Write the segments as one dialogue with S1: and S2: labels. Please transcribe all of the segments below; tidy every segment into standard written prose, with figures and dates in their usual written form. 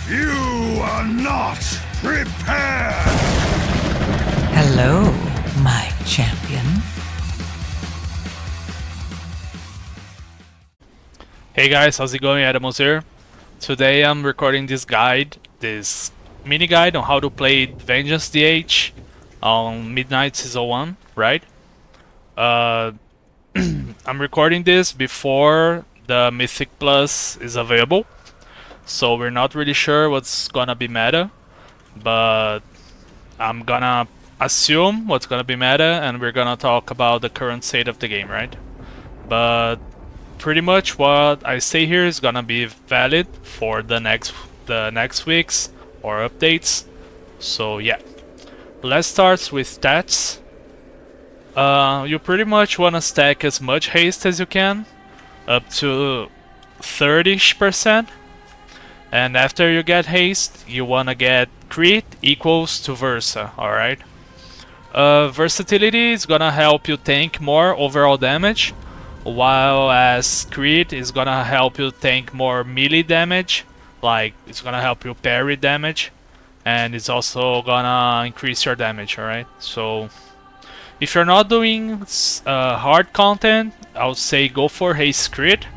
S1: You are not prepared!
S2: Hello, my champion.
S3: Hey guys, how's it going? Adamos here. Today I'm recording this guide, this mini guide on how to play Vengeance DH on Midnight Season 1, right? I'm recording this before the Mythic Plus is available, so we're not really sure what's gonna be meta, but I'm gonna assume what's gonna be meta and we're gonna talk about the current state of the game, right? But pretty much what I say here is gonna be valid for the next weeks or updates. So yeah, let's start with stats. You pretty much wanna stack as much haste as you can, up to 30%, and after you get haste, you wanna get crit equals to Versa. All right. Versatility is gonna help you tank more overall damage, while as crit is gonna help you tank more melee damage, like it's gonna help you parry damage, and it's also gonna increase your damage, alright? So if you're not doing hard content, I would say go for haste crit,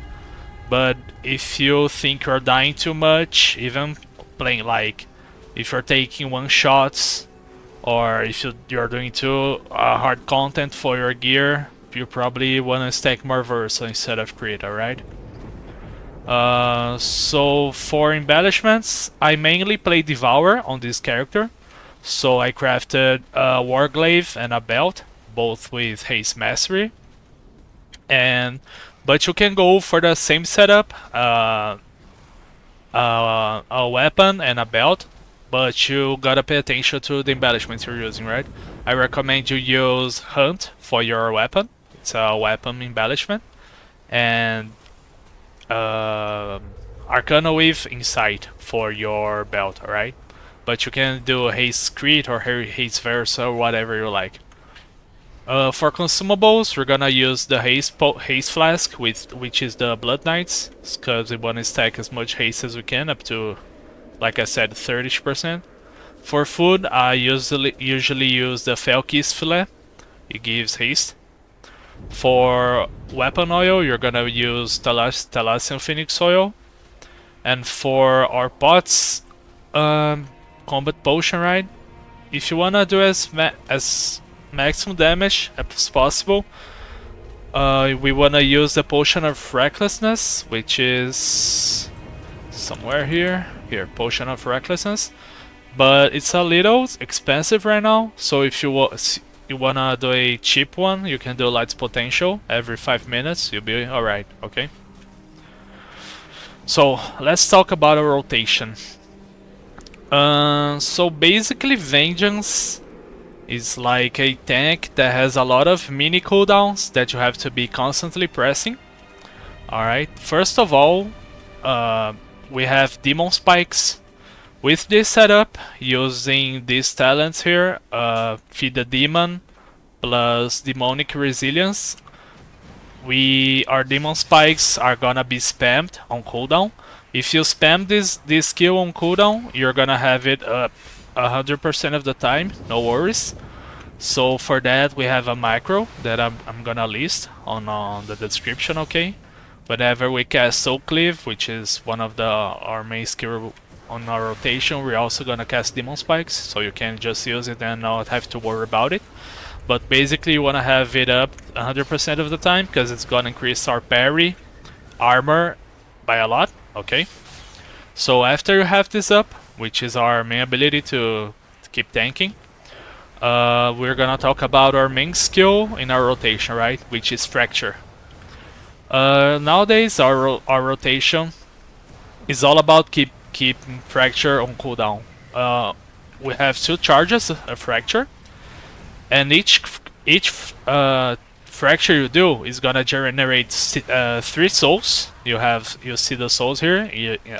S3: but if you think you're dying too much, even playing like if you're taking one shots, or if you're doing too hard content for your gear, you probably want to stack more Versa instead of crit, alright? So for embellishments, I mainly play Devour on this character. So I crafted a Warglaive and a belt, both with Haste Mastery. But you can go for the same setup, a weapon and a belt, but you gotta pay attention to the embellishments you're using, right? I recommend you use Hunt for your weapon. It's a weapon embellishment, and Arcana with Insight for your belt, alright? But you can do Haste Crit or Haste Versa or whatever you like. For consumables, we're gonna use the Haste Flask, which is the Blood Knights, because we want to stack as much haste as we can, up to, like I said, 30%. For food, I usually use the Felkis Filet. It gives haste. For weapon oil, you're gonna use Thalassian Phoenix oil. And for our pots, combat potion, right? If you wanna do as maximum damage as possible, we wanna use the potion of recklessness, which is somewhere here. Here, potion of recklessness. But it's a little expensive right now, so if you wanna do a cheap one, you can do Light's Potential every 5 minutes, you'll be alright, okay? So let's talk about a rotation. So basically Vengeance is like a tank that has a lot of mini cooldowns that you have to be constantly pressing. Alright, first of all, we have Demon Spikes. With this setup, using these talents here, Feed the Demon plus Demonic Resilience, our Demon Spikes are gonna be spammed on cooldown. If you spam this skill on cooldown, you're gonna have it up 100% of the time, no worries. So for that, we have a macro that I'm gonna list on the description, okay? Whenever we cast Soul Cleave, which is one of our main skill on our rotation, we're also gonna cast Demon Spikes, so you can just use it and not have to worry about it. But basically you wanna have it up 100% of the time, because it's gonna increase our parry, armor by a lot, okay? So after you have this up, which is our main ability to keep tanking, we're gonna talk about our main skill in our rotation, right? Which is Fracture. Nowadays our rotation is all about keeping Fracture on cooldown. We have 2 charges of Fracture, and each Fracture you do is gonna generate 3 souls. You see the souls here,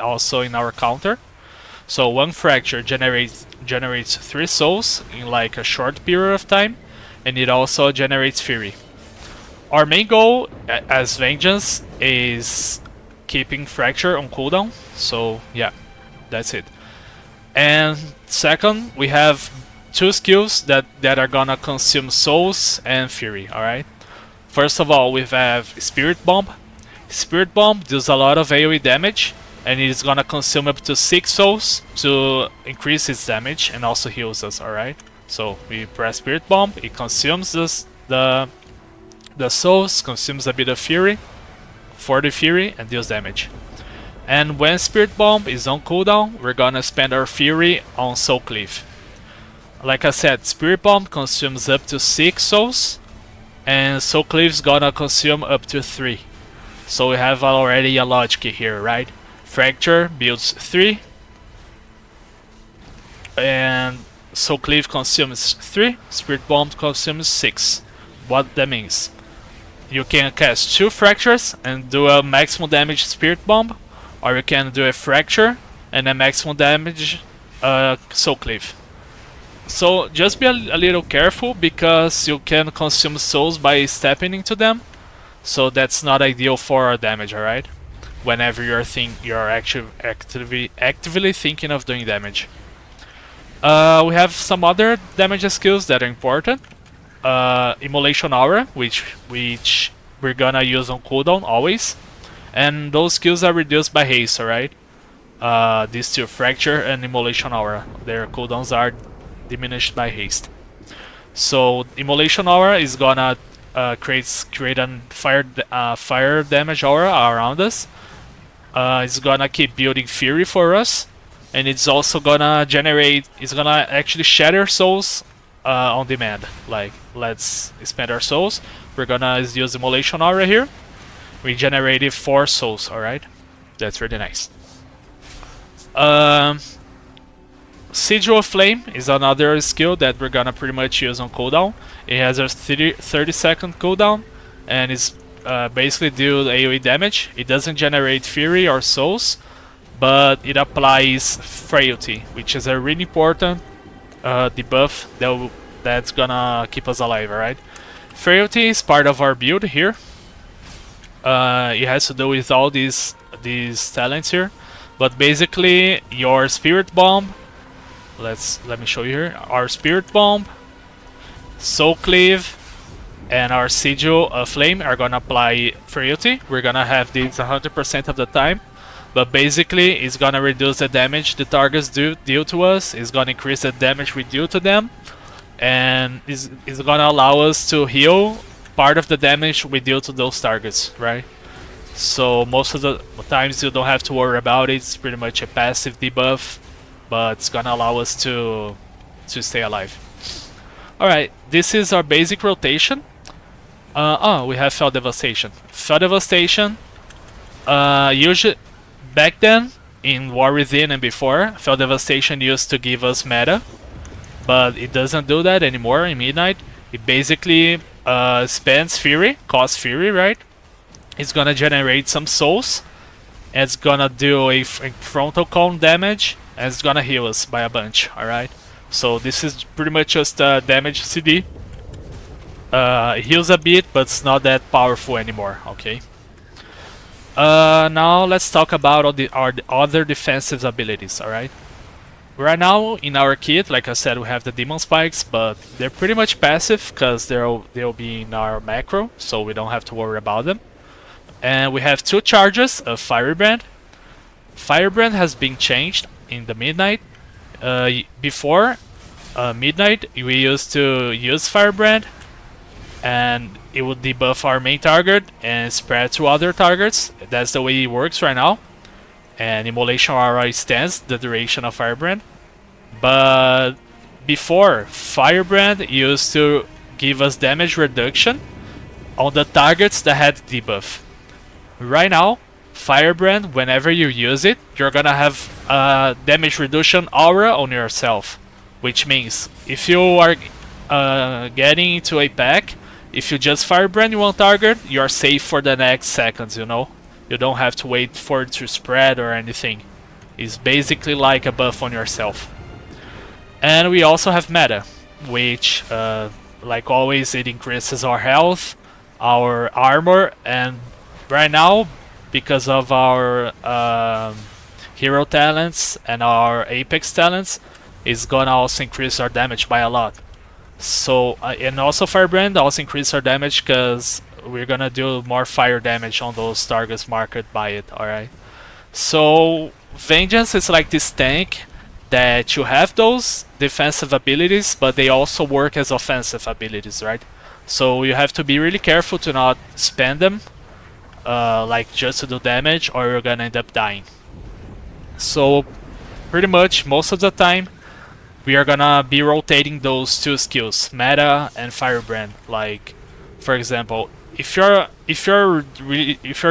S3: also in our counter. So one Fracture generates 3 souls in like a short period of time, and it also generates Fury. Our main goal as Vengeance is keeping Fracture on cooldown, so yeah, that's it. And second, we have two skills that are gonna consume souls and fury, alright? First of all, we have Spirit Bomb. Spirit Bomb does a lot of AoE damage, and it is gonna consume up to 6 souls to increase its damage and also heals us, alright? So we press Spirit Bomb, it consumes us, the souls, consumes a bit of fury, 40 fury, and deals damage. And when Spirit Bomb is on cooldown, we're gonna spend our fury on Soul Cleave. Like I said, Spirit Bomb consumes up to 6 souls, and Soul Cleave's gonna consume up to 3. So we have already a logic here, right? Fracture builds 3, and Soul Cleave consumes 3, Spirit Bomb consumes 6. What that means? You can cast 2 Fractures and do a maximum damage Spirit Bomb, or you can do a Fracture and a maximum damage Soul Cleave. So just be a little careful, because you can consume souls by stepping into them, so that's not ideal for our damage, alright? Whenever you're actively thinking of doing damage. We have some other damage skills that are important. Immolation Aura, which we're gonna use on cooldown always, and those skills are reduced by haste, alright? These two, Fracture and Immolation Aura, their cooldowns are diminished by haste. So Immolation Aura is gonna create a fire damage aura around us. It's gonna keep building fury for us, and it's also gonna actually shatter souls on demand. Like, let's spend our souls. We're gonna use Immolation Aura here. We generated 4 souls, alright? That's really nice. Sigil of Flame is another skill that we're gonna pretty much use on cooldown. It has a 30-second cooldown, and it's basically do AoE damage. It doesn't generate fury or souls, but it applies frailty, which is a really important debuff that's gonna keep us alive, alright? Frailty is part of our build here. It has to do with all these talents here, but basically your Spirit Bomb, let me show you here. Our Spirit Bomb, Soul Cleave, and our Sigil of Flame are gonna apply frailty. We're gonna have these 100% of the time, but basically it's gonna reduce the damage the targets deal to us. It's gonna increase the damage we deal to them, and is gonna allow us to heal part of the damage we deal to those targets, right? So most of the times you don't have to worry about it. It's pretty much a passive debuff, but it's gonna allow us to stay alive. Alright, this is our basic rotation. We have Fell Devastation. Fell Devastation, usually back then in War Within and before, Fell Devastation used to give us meta, but it doesn't do that anymore in Midnight. It basically spends Fury, costs Fury, right? It's gonna generate some souls, and it's gonna do a frontal cone damage, and it's gonna heal us by a bunch, alright? So this is pretty much just a damage CD. It heals a bit, but it's not that powerful anymore, okay? Now let's talk about our other defensive abilities, alright? Right now in our kit, like I said, we have the Demon Spikes, but they're pretty much passive because they'll be in our macro, so we don't have to worry about them. And we have 2 charges of Firebrand. Firebrand has been changed in the Midnight. Before Midnight, we used to use Firebrand, and it would debuff our main target and spread to other targets. That's the way it works right now. And Immolation Aura extends the duration of Firebrand. But before, Firebrand used to give us damage reduction on the targets that had debuff. Right now, Firebrand, whenever you use it, you're gonna have a damage reduction aura on yourself. Which means, if you are getting into a pack, if you just Firebrand one target, you're safe for the next seconds, you know? You don't have to wait for it to spread or anything. It's basically like a buff on yourself. And we also have meta, which, like always, it increases our health, our armor, and right now, because of our hero talents and our apex talents is gonna also increase our damage by a lot. So and also Firebrand also increase our damage because we're gonna do more fire damage on those targets marked by it. Alright. So Vengeance is like this tank that you have those defensive abilities, but they also work as offensive abilities, right? So you have to be really careful to not spend them like just to do damage, or you're gonna end up dying. So pretty much most of the time we are gonna be rotating those two skills, Meta and Firebrand. Like for example, if you're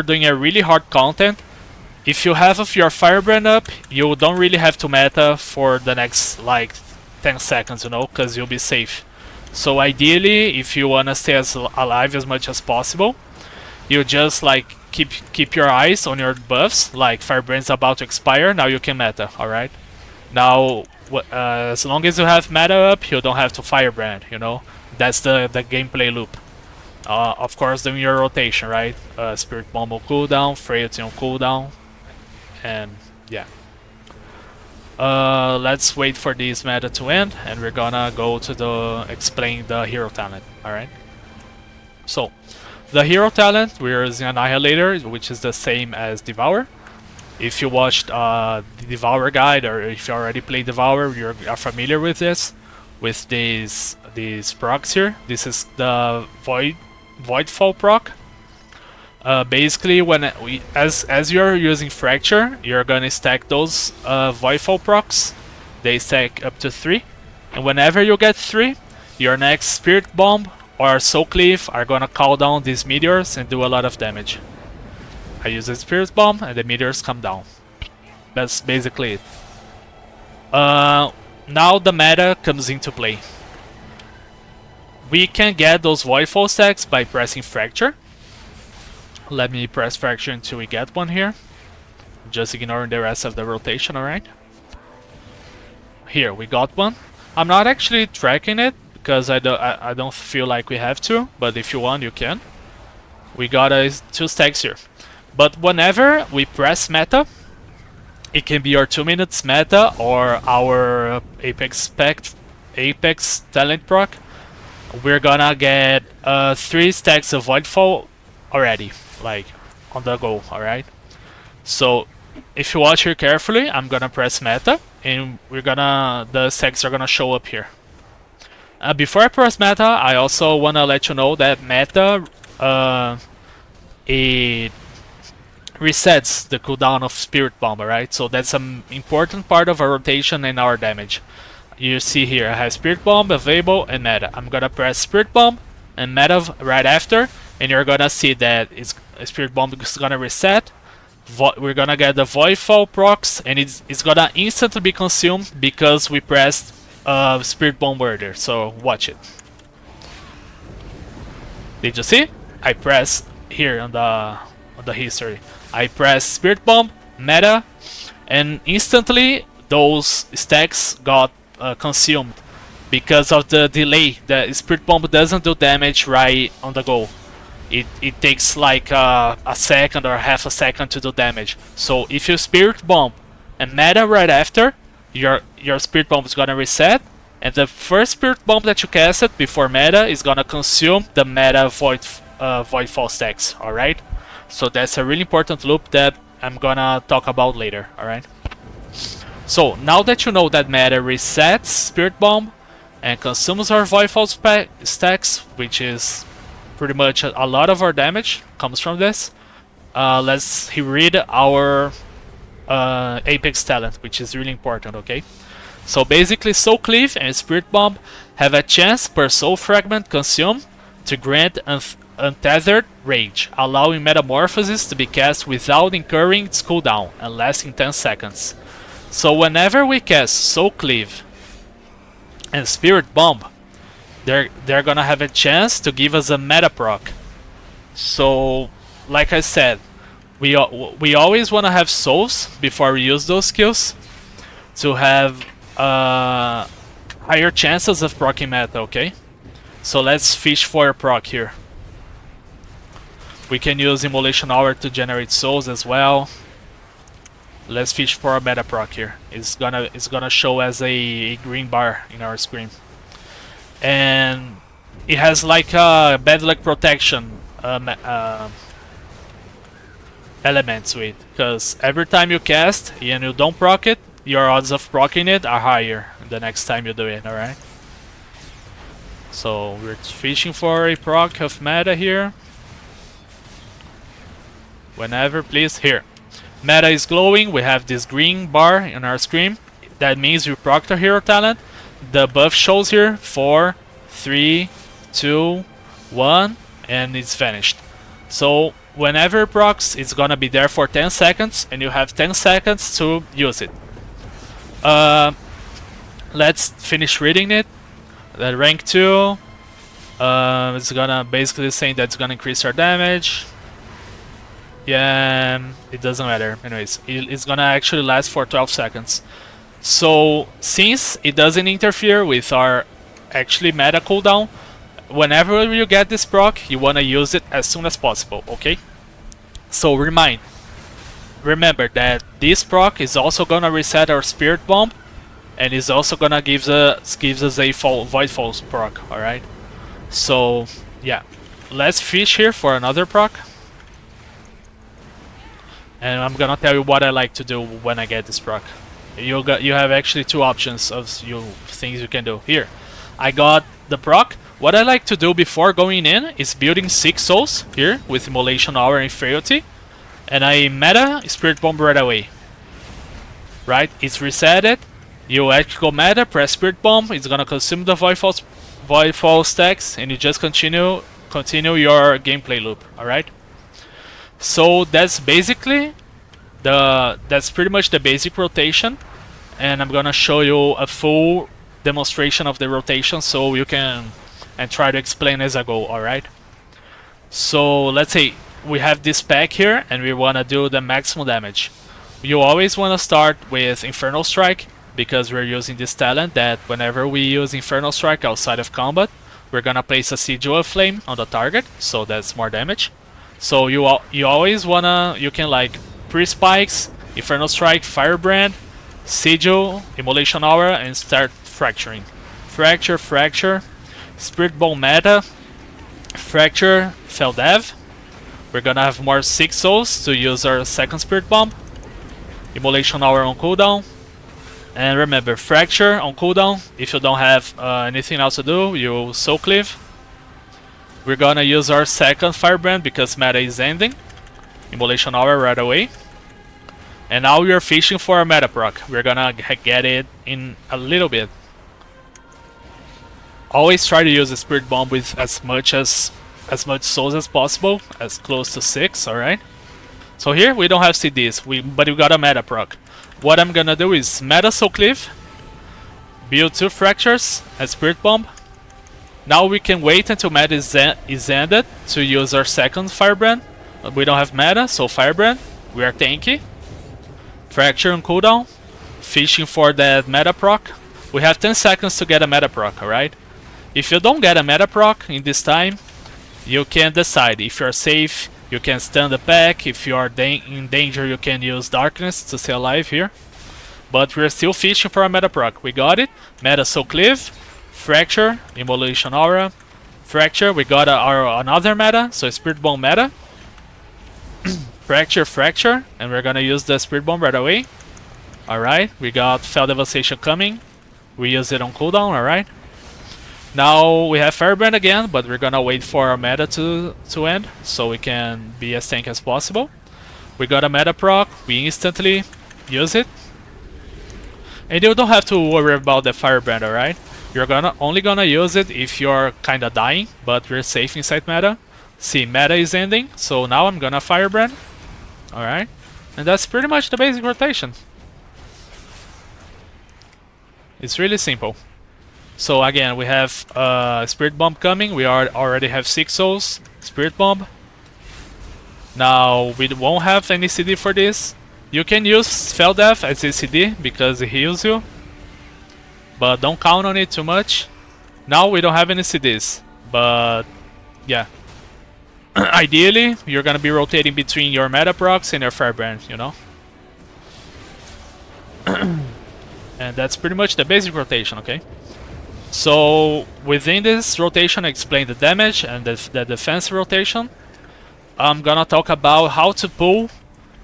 S3: doing a really hard content, if you have your Firebrand up, you don't really have to meta for the next like 10 seconds, you know, because you'll be safe. So ideally, if you wanna stay alive as much as possible, you just like keep your eyes on your buffs. Like Firebrand's about to expire, now you can meta. All right. Now, as long as you have meta up, you don't have to Firebrand. You know, that's the gameplay loop. Of course, doing your rotation, right? Spirit Bomb will cooldown, Frailty on cooldown, and yeah. Let's wait for this meta to end, and we're gonna go to explain the hero talent. All right. So, the hero talent, we're using Annihilator, which is the same as Devour. If you watched the Devour guide, or if you already played Devour, you are familiar with this. With these procs here. This is the Voidfall proc. Basically, as you're using Fracture, you're gonna stack those Voidfall procs. They stack up to 3, and whenever you get 3, your next Spirit Bomb or Soul Cleave are gonna call down these meteors and do a lot of damage. I use a Spirit Bomb and the meteors come down. That's basically it. Now the meta comes into play. We can get those Voidfall stacks by pressing Fracture. Let me press Fracture until we get one here. Just ignoring the rest of the rotation, alright? Here, we got one. I'm not actually tracking it because I don't feel like we have to, but if you want, you can. We got 2 stacks here. But whenever we press meta, it can be our 2 minutes meta or our Apex talent proc. We're gonna get 3 stacks of Voidfall already, like on the go, alright? So if you watch here carefully, I'm gonna press meta and the stacks are gonna show up here. Before I press meta, I also wanna let you know that meta it resets the cooldown of Spirit Bomb, right? So that's an important part of our rotation and our damage. You see here I have Spirit Bomb available and meta. I'm gonna press Spirit Bomb and meta right after, and you're gonna see that Spirit Bomb is gonna reset. We're gonna get the Voidfall procs, and it's gonna instantly be consumed because we pressed Spirit Bomb earlier. So watch it. Did you see? I press here on the history. I press Spirit Bomb, meta, and instantly those stacks got consumed because of the delay. The Spirit Bomb doesn't do damage right on the go. It takes like a second or half a second to do damage. So if you Spirit Bomb and meta right after, your Spirit Bomb is gonna reset, and the first Spirit Bomb that you casted before meta is gonna consume the meta Voidfall stacks. Alright? So that's a really important loop that I'm gonna talk about later. Alright? So now that you know that meta resets Spirit Bomb and consumes our Voidfall stacks, which is pretty much a lot of our damage comes from this, let's read our Apex talent, which is really important, okay? So basically Soul Cleave and Spirit Bomb have a chance per soul fragment consumed to grant untethered rage, allowing Metamorphosis to be cast without incurring its cooldown and lasting 10 seconds. So whenever we cast Soul Cleave and Spirit Bomb, they're gonna have a chance to give us a meta proc. So, like I said, we always wanna have souls before we use those skills to have higher chances of proccing meta, okay? So let's fish for a proc here. We can use Immolation Hour to generate souls as well. Let's fish for a meta proc here. It's gonna show as a green bar in our screen, and it has like a bad luck protection element to it, because every time you cast and you don't proc it, your odds of proccing it are higher the next time you do it. All right. So we're fishing for a proc of meta here. Whenever, please. Here. Meta is glowing. We have this green bar in our screen. That means you procced a hero talent. The buff shows here 4, 3, 2, 1, and it's vanished. So whenever it procs, it's gonna be there for 10 seconds, and you have 10 seconds to use it. Let's finish reading it. The rank 2, it's gonna basically saying that it's gonna increase our damage. Yeah, it doesn't matter. Anyways, it's gonna actually last for 12 seconds. So since it doesn't interfere with our actually meta cooldown, whenever you get this proc, you wanna use it as soon as possible. Okay. So remember that this proc is also gonna reset our spirit bomb, and is also gonna gives us a void falls proc. All right. So yeah, let's fish here for another proc. And I'm gonna tell you what I like to do when I get this proc. You have actually two options of things you can do. Here, I got the proc. What I like to do before going in is building 6 souls here with Immolation Hour and Frailty, and I meta Spirit Bomb right away. Right, it's resetted. You actually go meta, press Spirit Bomb. It's gonna consume the Void Fall stacks, and you just continue your gameplay loop. All right. So that's basically that's pretty much the basic rotation, and I'm gonna show you a full demonstration of the rotation so you can and try to explain as I go. All right. So let's say we have this pack here and we wanna do the maximum damage. You always wanna start with Infernal Strike, because we're using this talent that whenever we use Infernal Strike outside of combat, we're gonna place a Sigil of Flame on the target, so that's more damage. So you always wanna, you can like pre-spikes, Infernal Strike, Firebrand, Sigil, Immolation Aura, and start fracturing. Fracture, Spirit Bomb meta, Fracture, Feldev. We're gonna have more 6 souls to use our second Spirit Bomb. Immolation Aura on cooldown. And remember, Fracture on cooldown. If you don't have anything else to do, you Soul Cleave. We're gonna use our second Firebrand because meta is ending. Immolation Hour right away. And now we are fishing for a meta proc. We're gonna get it in a little bit. Always try to use the Spirit Bomb with as much souls as possible, as close to 6. All right. So here we don't have CDs, but we got a meta proc. What I'm gonna do is meta Soul Cleave, build 2 fractures, a Spirit Bomb. Now we can wait until meta is ended to use our second Firebrand. We don't have meta, so Firebrand. We are tanky. Fracture on cooldown. Fishing for that meta proc. We have 10 seconds to get a meta proc, alright? If you don't get a meta proc in this time, you can decide. If you're safe, you can stun the pack. If you are in danger, you can use Darkness to stay alive here. But we're still fishing for a meta proc. We got it. Meta Soul Cleave. Fracture, Immolation Aura, Fracture, we got another meta, so Spirit Bomb meta. Fracture, and we're gonna use the Spirit Bomb right away. Alright, we got Fell Devastation coming. We use it on cooldown, alright. Now we have Firebrand again, but we're gonna wait for our meta to end, so we can be as tanky as possible. We got a meta proc, we instantly use it. And you don't have to worry about the Firebrand, alright? You're only gonna use it if you're kinda dying, but we're safe inside meta. See, meta is ending, so now I'm gonna Firebrand. Alright. And that's pretty much the basic rotation. It's really simple. So again, we have Spirit Bomb coming. We already have 6 souls. Spirit Bomb. Now we won't have any CD for this. You can use Feldev as a CD because it heals you, but don't count on it too much. Now we don't have any CDs, but yeah. Ideally, you're gonna be rotating between your meta procs and your Firebrand, you know? And that's pretty much the basic rotation, okay? So within this rotation, I explain the damage and the defense rotation. I'm gonna talk about how to pull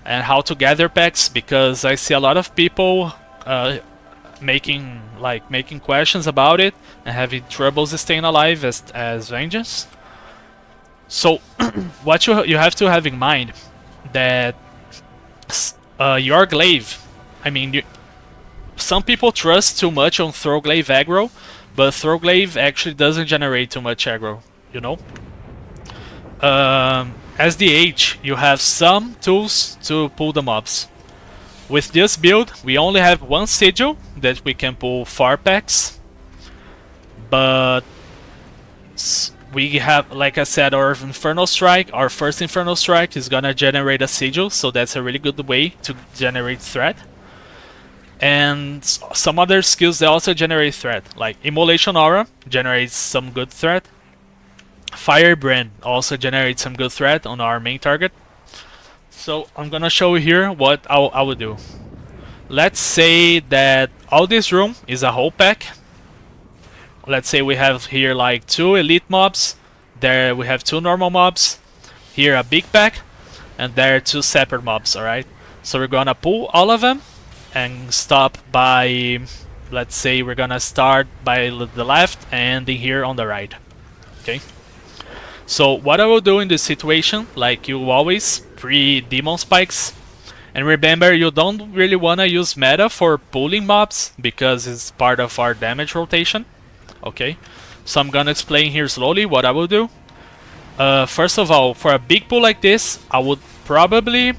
S3: and how to gather packs, because I see a lot of people making questions about it and having troubles staying alive as Vengeance. So what you have to have in mind that your glaive, I mean, some people trust too much on throw glaive aggro, but throw glaive actually doesn't generate too much aggro, you know. As the H, you have some tools to pull the mobs. With this build, we only have one Sigil that we can pull 4 packs, but we have, like I said, our Infernal Strike. Our first Infernal Strike is gonna generate a Sigil, so that's a really good way to generate threat. And some other skills that also generate threat, like Immolation Aura generates some good threat. Firebrand also generates some good threat on our main target. So I'm gonna show you here what I would do. Let's say that all this room is a whole pack. Let's say we have here like 2 elite mobs, there we have 2 normal mobs, here a big pack, and there are 2 separate mobs, alright? So we're gonna pull all of them and stop by, let's say we're gonna start by the left and then here on the right, okay? So what I will do in this situation, like you always, pre-demon spikes, and remember you don't really want to use meta for pulling mobs because it's part of our damage rotation, okay? So I'm gonna explain here slowly what I will do. First of all, for a big pull like this, I would probably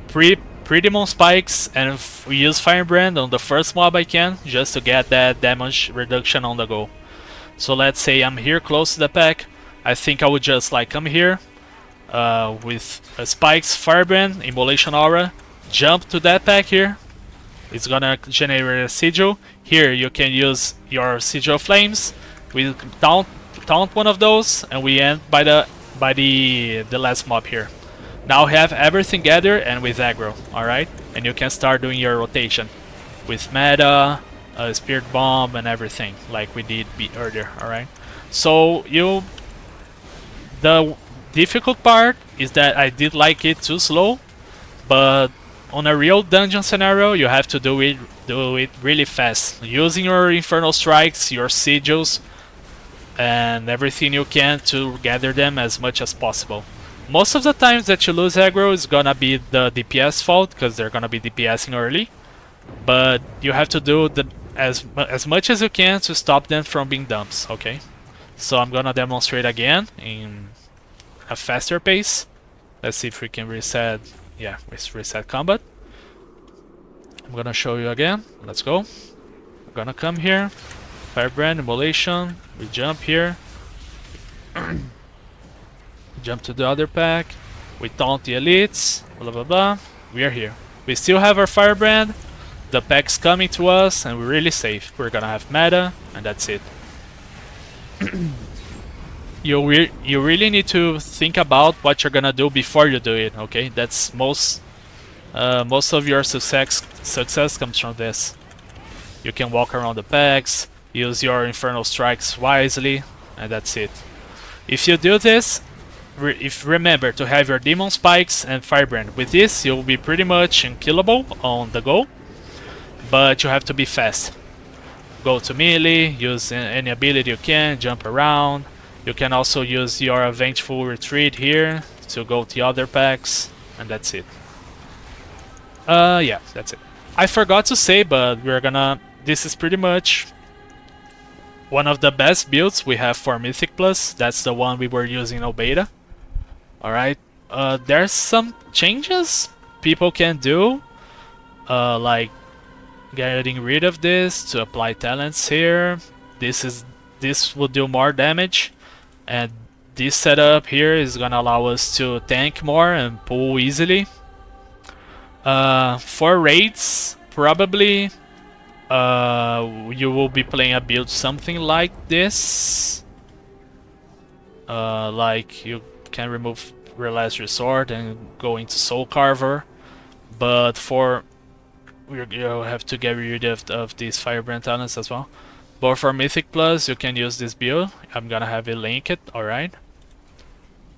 S3: pre-demon spikes and use Firebrand on the first mob I can, just to get that damage reduction on the go. So let's say I'm here close to the pack. I think I would just like come here with spikes, Firebrand, Immolation Aura, jump to that pack here. It's gonna generate a Sigil. Here you can use your Sigil Flames. We taunt one of those, and we end by the last mob here. Now we have everything gathered and with aggro, alright? And you can start doing your rotation with meta, Spirit Bomb, and everything like we did earlier, alright? So the difficult part is that I did like it too slow, but on a real dungeon scenario you have to do it really fast, using your Infernal Strikes, your Sigils, and everything you can to gather them as much as possible. Most of the times that you lose aggro is gonna be the DPS fault, because they're gonna be DPSing early, but you have to do as much as you can to stop them from being dumps, okay? So I'm gonna demonstrate again in a faster pace. Let's see if we can reset. Yeah, let's reset combat. I'm gonna show you again. Let's go. We're gonna come here, Firebrand, Immolation. We jump here. Jump to the other pack. We taunt the elites. Blah blah blah. We are here. We still have our Firebrand. The pack's coming to us, and we're really safe. We're gonna have meta, and that's it. You really need to think about what you're gonna do before you do it, okay? That's most of your success comes from this. You can walk around the packs, use your Infernal Strikes wisely, and that's it. If you do this, remember to have your Demon Spikes and Firebrand. With this, you'll be pretty much unkillable on the go, but you have to be fast. Go to melee, use any ability you can, jump around. You can also use your Vengeful Retreat here to go to the other packs, and that's it. Yeah, that's it. I forgot to say, but this is pretty much one of the best builds we have for Mythic Plus. That's the one we were using in beta. Alright, there's some changes people can do, like getting rid of this to apply talents here. This will do more damage, and this setup here is gonna allow us to tank more and pull easily. For raids, probably you will be playing a build something like this. Like you can remove Real Last Resort and go into Soul Carver, but for you have to get rid of these Firebrand talents as well. But for Mythic Plus, you can use this build. I'm gonna have it linked, alright?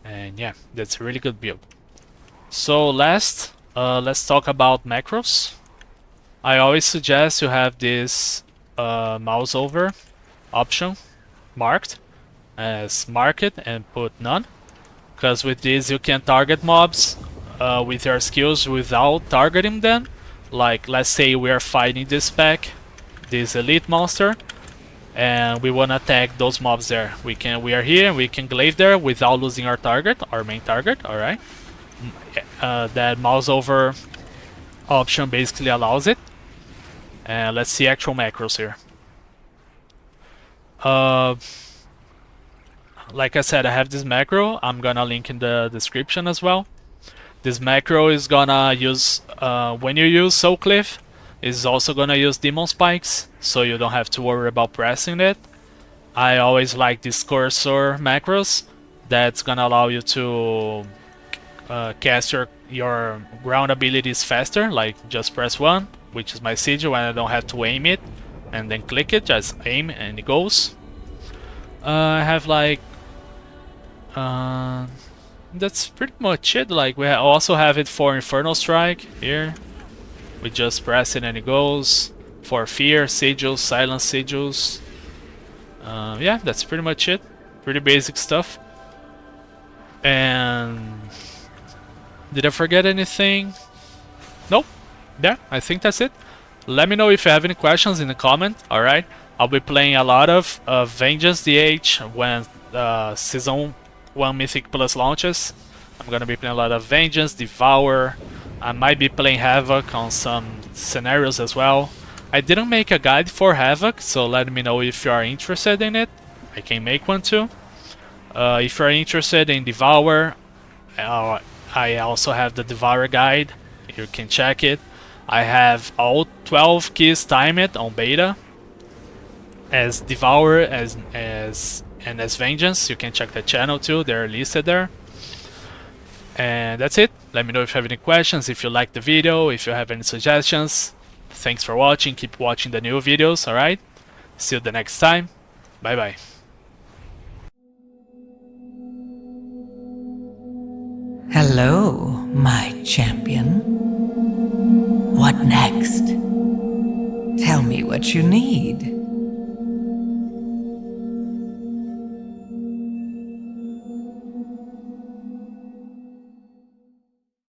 S3: And yeah, that's a really good build. So last, let's talk about macros. I always suggest you have this mouse over option marked as marked and put none. Because with this you can target mobs with your skills without targeting them. Like let's say we are fighting this pack, this elite monster, and we want to attack those mobs there. We are here and we can glaive there without losing our target, our main target. All right, that mouse over option basically allows it. And let's see actual macros here. Like I said, I have this macro. I'm gonna link in the description as well. This macro is gonna use when you use Soul Cleave, it's also gonna use Demon Spikes, so you don't have to worry about pressing it. I always like this cursor macros. That's gonna allow you to cast your ground abilities faster, like just press 1, which is my Sigil, and I don't have to aim it and then click it, just aim and it goes. I have like that's pretty much it. Like we also have it for Infernal Strike here. We just press it and it goes. For Fear, Sigils, Silence Sigils. Yeah, that's pretty much it. Pretty basic stuff. And did I forget anything? Nope. Yeah, I think that's it. Let me know if you have any questions in the comment. Alright, I'll be playing a lot of Vengeance DH when Season 1 Mythic Plus launches. I'm gonna be playing a lot of Vengeance, Devour. I might be playing Havoc on some scenarios as well. I didn't make a guide for Havoc, so let me know if you are interested in it. I can make one too. If you are interested in Devour, I also have the Devour guide. You can check it. I have all 12 keys timed on beta as Devour and as Vengeance. You can check the channel too, they're listed there. And that's it. Let me know if you have any questions, if you like the video, if you have any suggestions. Thanks for watching, keep watching the new videos, alright? See you the next time. Bye bye.
S2: Hello, my champion. What next? Tell me what you need.